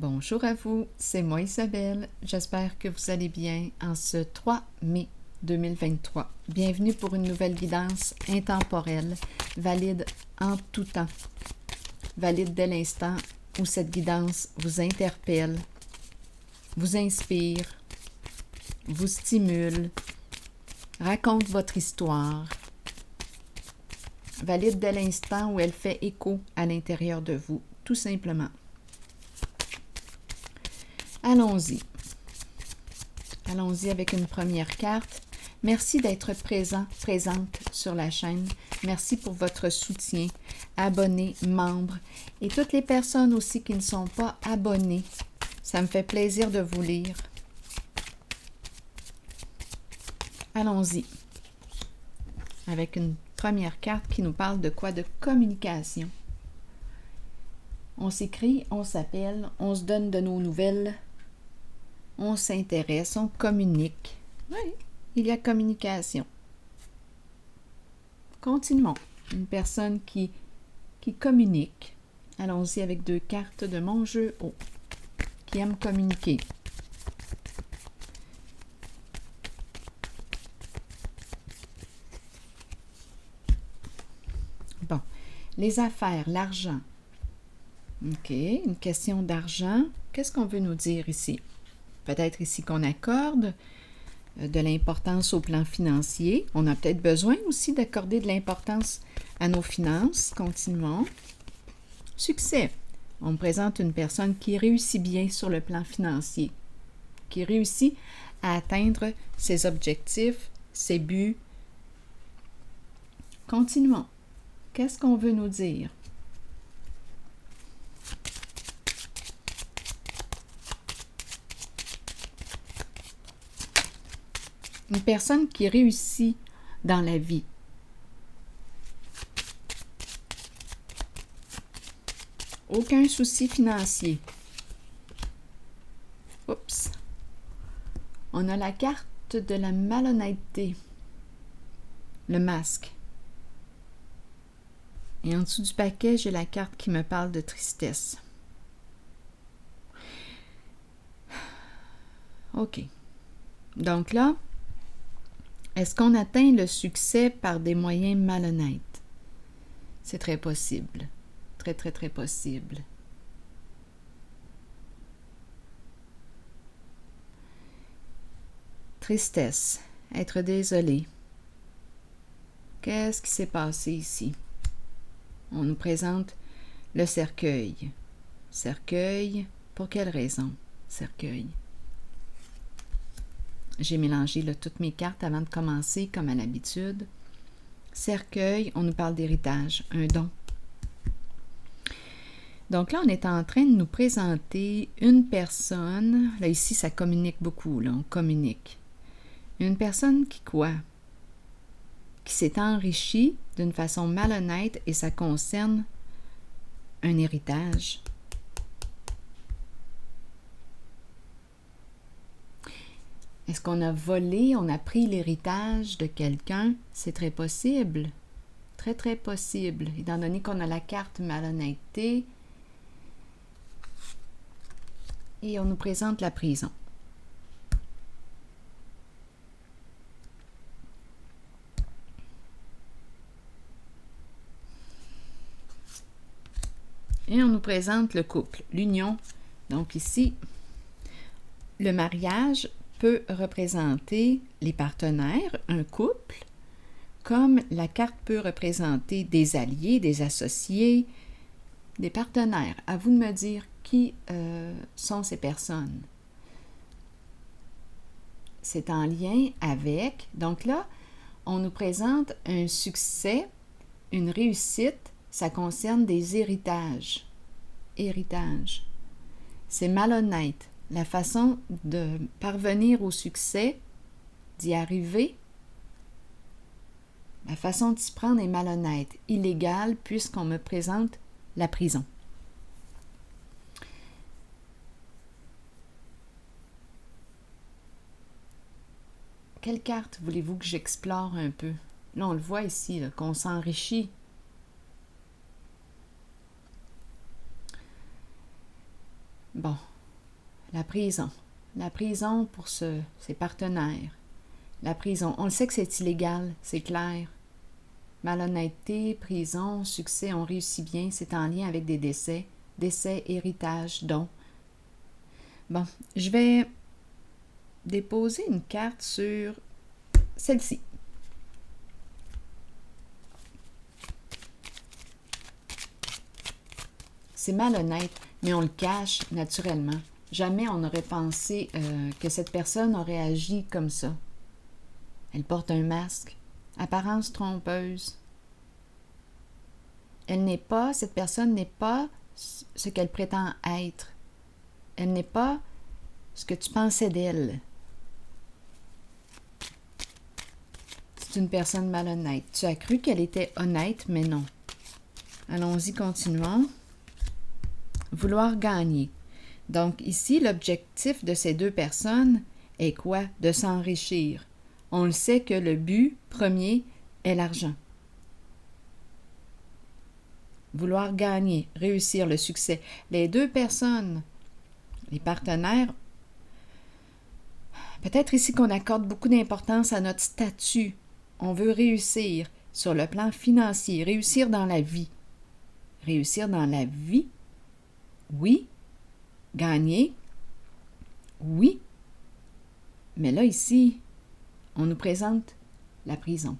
Bonjour à vous, c'est moi Isabelle. J'espère que vous allez bien en ce 3 mai 2023. Bienvenue pour une nouvelle guidance intemporelle, valide en tout temps, valide dès l'instant où cette guidance vous interpelle, vous inspire, vous stimule, raconte votre histoire, valide dès l'instant où elle fait écho à l'intérieur de vous, tout simplement. Allons-y. Allons-y avec une première carte. Merci d'être présente sur la chaîne. Merci pour votre soutien, abonnés, membres et toutes les personnes aussi qui ne sont pas abonnées. Ça me fait plaisir de vous lire. Allons-y. Avec une première carte qui nous parle de quoi? De communication. On s'écrit, on s'appelle, on se donne de nos nouvelles. On s'intéresse, on communique. Oui, il y a communication. Continuons. Une personne qui communique. Allons-y avec 2 cartes de mon jeu haut, qui aime communiquer. Bon, les affaires, l'argent. OK, une question d'argent. Qu'est-ce qu'on veut nous dire ici? Peut-être ici qu'on accorde de l'importance au plan financier. On a peut-être besoin aussi d'accorder de l'importance à nos finances. Continuons. Succès. On me présente une personne qui réussit bien sur le plan financier, qui réussit à atteindre ses objectifs, ses buts. Continuons. Qu'est-ce qu'on veut nous dire? Une personne qui réussit dans la vie. Aucun souci financier. Oups. On a la carte de la malhonnêteté. Le masque. Et en dessous du paquet, j'ai la carte qui me parle de tristesse. OK. Donc là, est-ce qu'on atteint le succès par des moyens malhonnêtes? C'est très possible. Très, très, très possible. Tristesse. Être désolé. Qu'est-ce qui s'est passé ici? On nous présente le cercueil. Cercueil, pour quelle raison? Cercueil. J'ai mélangé là, toutes mes cartes avant de commencer, comme à l'habitude. Cercueil, on nous parle d'héritage, un don. Donc là, on est en train de nous présenter une personne. Là, ici, ça communique beaucoup, là, on communique. Une personne qui quoi? Qui s'est enrichie d'une façon malhonnête et ça concerne un héritage. Est-ce qu'on a volé, on a pris l'héritage de quelqu'un? C'est très possible. Très, très possible. Étant donné qu'on a la carte malhonnêteté et on nous présente la prison. Et on nous présente le couple, l'union. Donc ici, le mariage peut représenter les partenaires, un couple, comme la carte peut représenter des alliés, des associés, des partenaires. À vous de me dire qui sont ces personnes. C'est en lien avec, donc là, on nous présente un succès, une réussite, ça concerne des héritages. Héritage. C'est malhonnête. La façon de parvenir au succès, d'y arriver, la façon de s'y prendre est malhonnête, illégale, puisqu'on me présente la prison. Quelle carte voulez-vous que j'explore un peu? Là, on le voit ici, là, qu'on s'enrichit. Bon, la prison. La prison pour ses partenaires. La prison. On le sait que c'est illégal, c'est clair. Malhonnêteté, prison, succès, on réussit bien, c'est en lien avec des décès. Décès, héritage, dons. Bon, je vais déposer une carte sur celle-ci. C'est malhonnête, mais on le cache naturellement. Jamais on n'aurait pensé que cette personne aurait agi comme ça. Elle porte un masque, apparence trompeuse. Cette personne n'est pas ce qu'elle prétend être. Elle n'est pas ce que tu pensais d'elle. C'est une personne malhonnête. Tu as cru qu'elle était honnête, mais non. Allons-y, continuons. Vouloir gagner. Donc ici, l'objectif de ces deux personnes est quoi? De s'enrichir. On le sait que le but premier est l'argent. Vouloir gagner, réussir le succès. Les deux personnes, les partenaires, peut-être ici qu'on accorde beaucoup d'importance à notre statut. On veut réussir sur le plan financier, réussir dans la vie. Réussir dans la vie, oui. Gagner, oui. Mais là, ici, on nous présente la prison.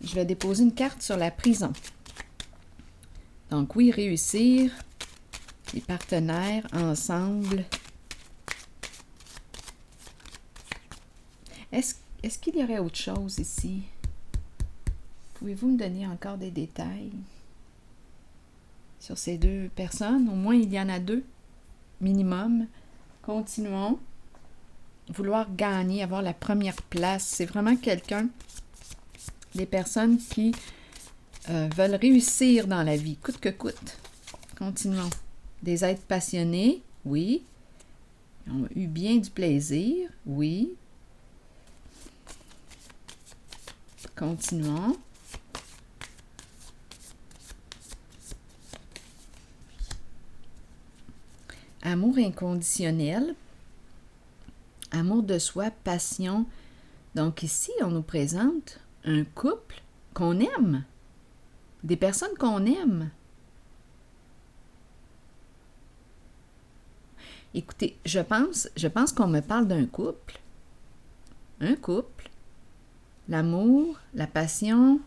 Je vais déposer une carte sur la prison. Donc oui, réussir, les partenaires ensemble. Est-ce qu'il y aurait autre chose ici? Pouvez-vous me donner encore des détails sur ces deux personnes? Au moins, il y en a deux, minimum. Continuons. Vouloir gagner, avoir la première place. C'est vraiment des personnes qui veulent réussir dans la vie, coûte que coûte. Continuons. Des êtres passionnés, oui. Ils ont eu bien du plaisir, oui. Continuons. Amour inconditionnel, amour de soi, passion. Donc ici, on nous présente un couple qu'on aime, des personnes qu'on aime. Écoutez, je pense qu'on me parle d'un couple. Un couple, l'amour, la passion,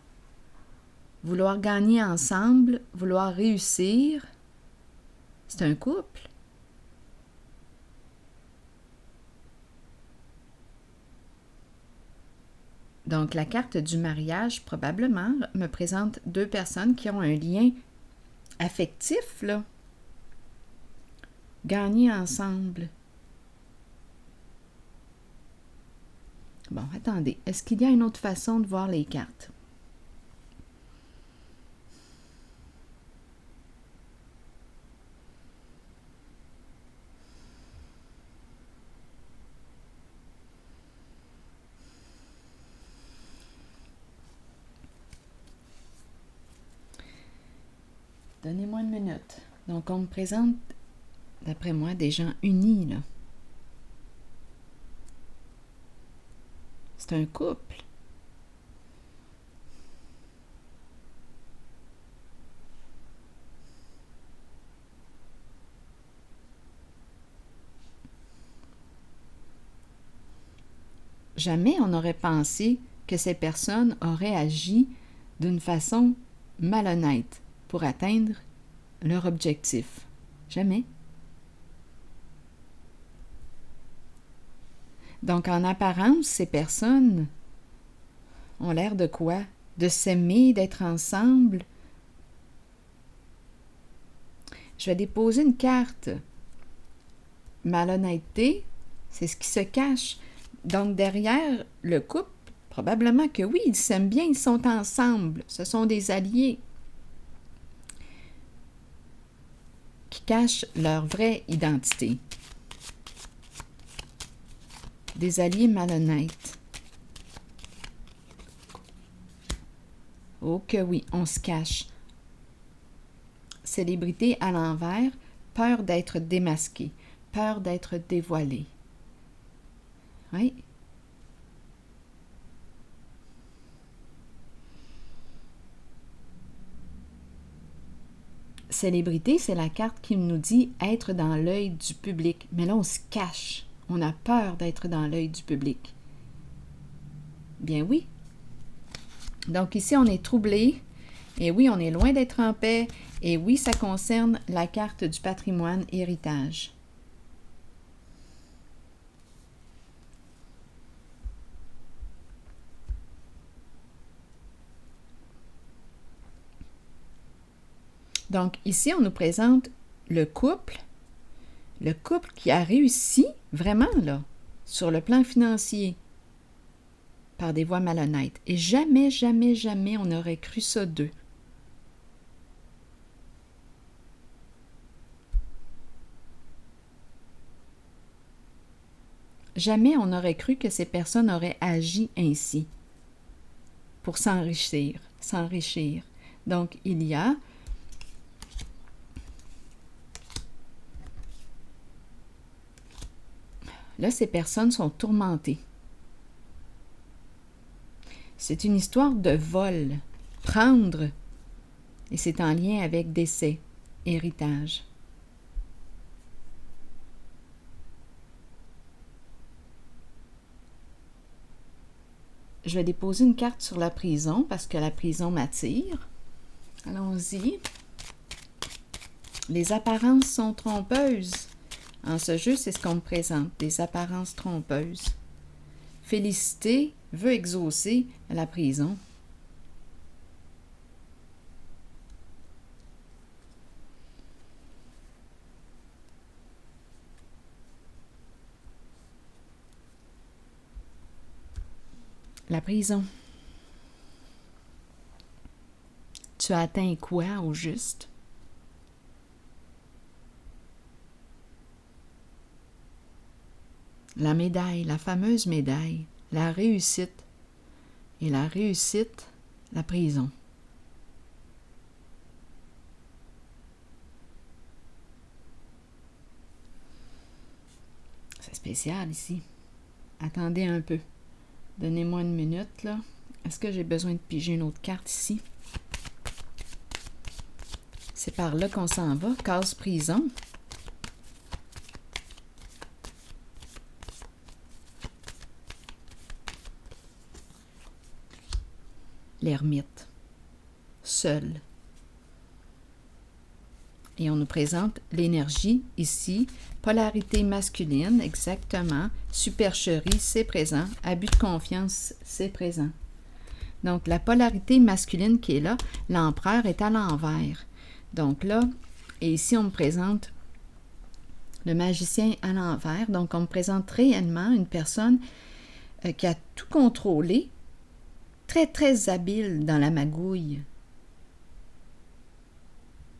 vouloir gagner ensemble, vouloir réussir. C'est un couple. Donc, la carte du mariage, probablement, me présente deux personnes qui ont un lien affectif, là. Gagner ensemble. Bon, attendez. Est-ce qu'il y a une autre façon de voir les cartes? Donnez-moi une minute. Donc, on me présente, d'après moi, des gens unis, là. C'est un couple. Jamais on n'aurait pensé que ces personnes auraient agi d'une façon malhonnête pour atteindre leur objectif. Jamais. Donc, en apparence, ces personnes ont l'air de quoi? De s'aimer, d'être ensemble. Je vais déposer une carte. Malhonnêteté, c'est ce qui se cache. Donc, derrière le couple, probablement que oui, ils s'aiment bien, ils sont ensemble. Ce sont des alliés qui cachent leur vraie identité. Des alliés malhonnêtes. Oh que oui, on se cache. Célébrité à l'envers, peur d'être démasqué, peur d'être dévoilé. Oui. Célébrité, c'est la carte qui nous dit être dans l'œil du public. Mais là, on se cache. On a peur d'être dans l'œil du public. Bien oui. Donc ici, on est troublé. Et oui, on est loin d'être en paix. Et oui, ça concerne la carte du patrimoine héritage. Donc ici, on nous présente le couple qui a réussi vraiment là, sur le plan financier, par des voies malhonnêtes. Et jamais, jamais, jamais on n'aurait cru ça d'eux. Jamais on n'aurait cru que ces personnes auraient agi ainsi pour s'enrichir. Donc, il y a là, ces personnes sont tourmentées. C'est une histoire de vol, prendre, et c'est en lien avec décès, héritage. Je vais déposer une carte sur la prison parce que la prison m'attire. Allons-y. Les apparences sont trompeuses. En ce jeu, c'est ce qu'on me présente, des apparences trompeuses. Félicité veut exaucer la prison. La prison. Tu as atteint quoi au juste? La médaille, la fameuse médaille, la réussite. Et la réussite, la prison. C'est spécial ici. Attendez un peu. Donnez-moi une minute, là. Est-ce que j'ai besoin de piger une autre carte ici? C'est par là qu'on s'en va. Case prison. L'ermite. Seul. Et on nous présente l'énergie ici. Polarité masculine, exactement. Supercherie, c'est présent. Abus de confiance, c'est présent. Donc, la polarité masculine qui est là, l'empereur est à l'envers. Donc là, et ici, on me présente le magicien à l'envers. Donc, on me présente réellement une personne qui a tout contrôlé, très, très habile dans la magouille.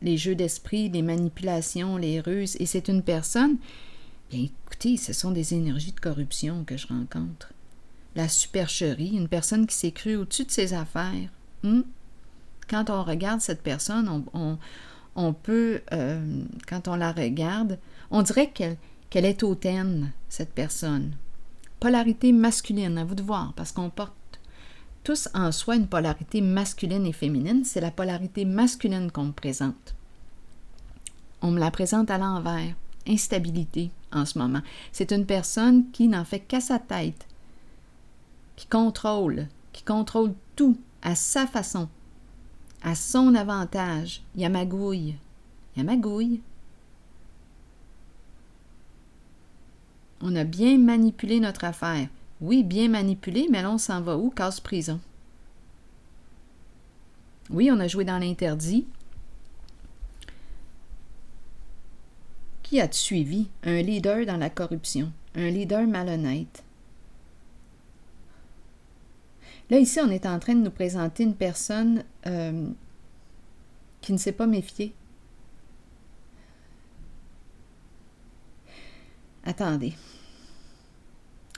Les jeux d'esprit, les manipulations, les ruses. Et c'est une personne, bien écoutez, ce sont des énergies de corruption que je rencontre. La supercherie, une personne qui s'est crue au-dessus de ses affaires. Quand on regarde cette personne, on peut, quand on la regarde, on dirait qu'elle est hautaine, cette personne. Polarité masculine, à vous de voir, parce qu'on porte tous en soi une polarité masculine et féminine. C'est la polarité masculine qu'on me présente. On me la présente à l'envers. Instabilité en ce moment. C'est une personne qui n'en fait qu'à sa tête, qui contrôle tout à sa façon, à son avantage. Il y a magouille. On a bien manipulé notre affaire. Oui, bien manipulé, mais là, on s'en va où? Case prison. Oui, on a joué dans l'interdit. Qui a-tu suivi? Un leader dans la corruption. Un leader malhonnête. Là, ici, on est en train de nous présenter une personne qui ne s'est pas méfiée. Attendez.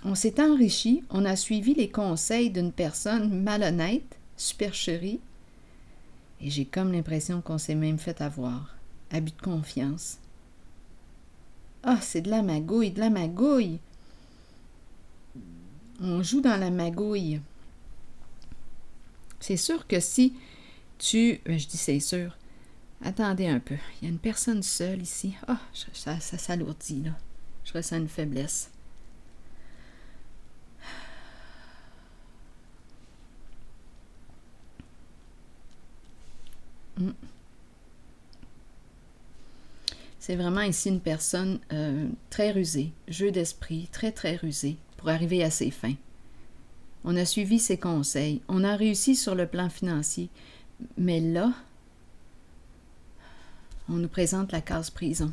On s'est enrichi, on a suivi les conseils d'une personne malhonnête, supercherie, Et j'ai comme l'impression qu'on s'est même fait avoir. Abus de confiance. Ah, c'est de la magouille, de la magouille. On joue dans la magouille. C'est sûr que si je dis c'est sûr. Attendez un peu. Il y a une personne seule ici. Ah, ça s'alourdit, là. Je ressens une faiblesse. C'est vraiment ici une personne très rusée, jeu d'esprit, très très rusée, pour arriver à ses fins. On a suivi ses conseils, on a réussi sur le plan financier, mais là, on nous présente la case prison.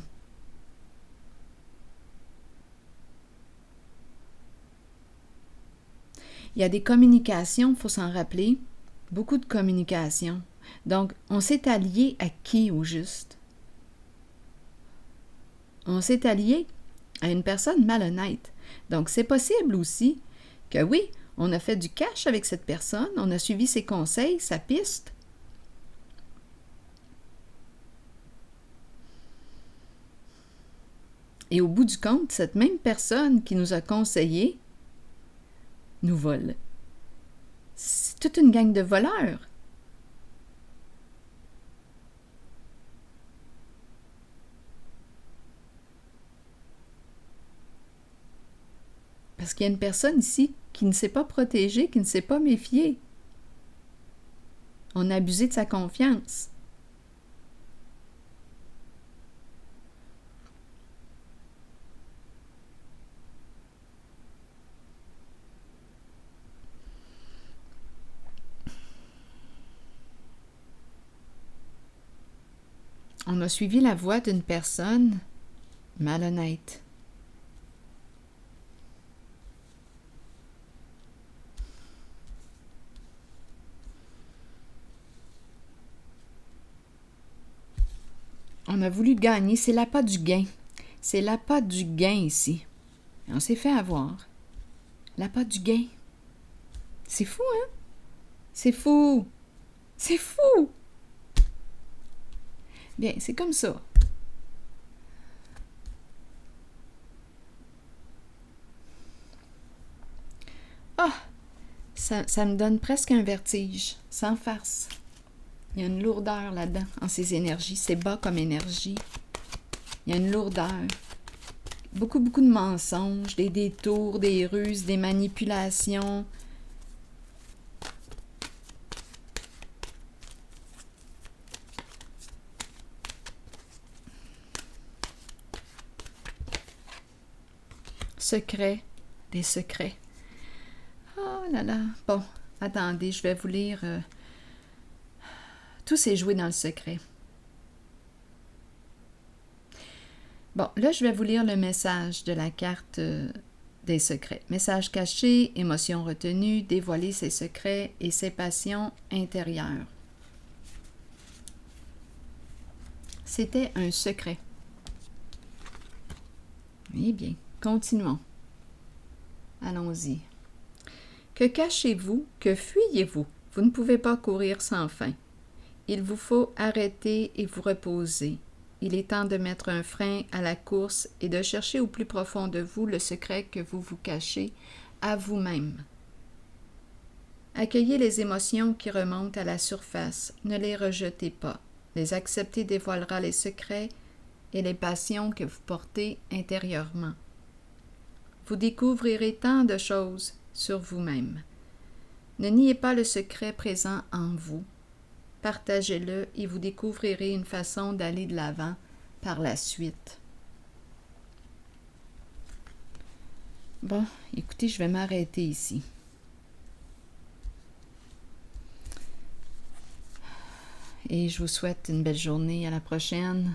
Il y a des communications, il faut s'en rappeler, beaucoup de communications. Donc, on s'est allié à qui au juste? On s'est allié à une personne malhonnête. Donc, c'est possible aussi que oui, on a fait du cash avec cette personne, on a suivi ses conseils, sa piste. Et au bout du compte, cette même personne qui nous a conseillé nous vole. C'est toute une gang de voleurs. Parce qu'il y a une personne ici qui ne s'est pas protégée, qui ne s'est pas méfiée. On a abusé de sa confiance. On a suivi la voie d'une personne malhonnête. On a voulu gagner, c'est l'appât du gain. C'est l'appât du gain ici. On s'est fait avoir. L'appât du gain. C'est fou, hein? C'est fou! C'est fou! Bien, c'est comme ça. Ah! Ça me donne presque un vertige, sans farce. Il y a une lourdeur là-dedans, en ces énergies. C'est bas comme énergie. Il y a une lourdeur. Beaucoup de mensonges, des détours, des ruses, des manipulations. Secrets, des secrets. Oh là là. Bon, attendez, je vais vous lire. Tout s'est joué dans le secret. Bon, là, je vais vous lire le message de la carte des secrets. Message caché, émotion retenue, dévoiler ses secrets et ses passions intérieures. C'était un secret. Eh bien, continuons. Allons-y. Que cachez-vous? Que fuyez-vous? Vous ne pouvez pas courir sans fin. Il vous faut arrêter et vous reposer. Il est temps de mettre un frein à la course et de chercher au plus profond de vous le secret que vous vous cachez à vous-même. Accueillez les émotions qui remontent à la surface. Ne les rejetez pas. Les accepter dévoilera les secrets et les passions que vous portez intérieurement. Vous découvrirez tant de choses sur vous-même. Ne niez pas le secret présent en vous. Partagez-le et vous découvrirez une façon d'aller de l'avant par la suite. Bon, écoutez, je vais m'arrêter ici. Et je vous souhaite une belle journée. À la prochaine.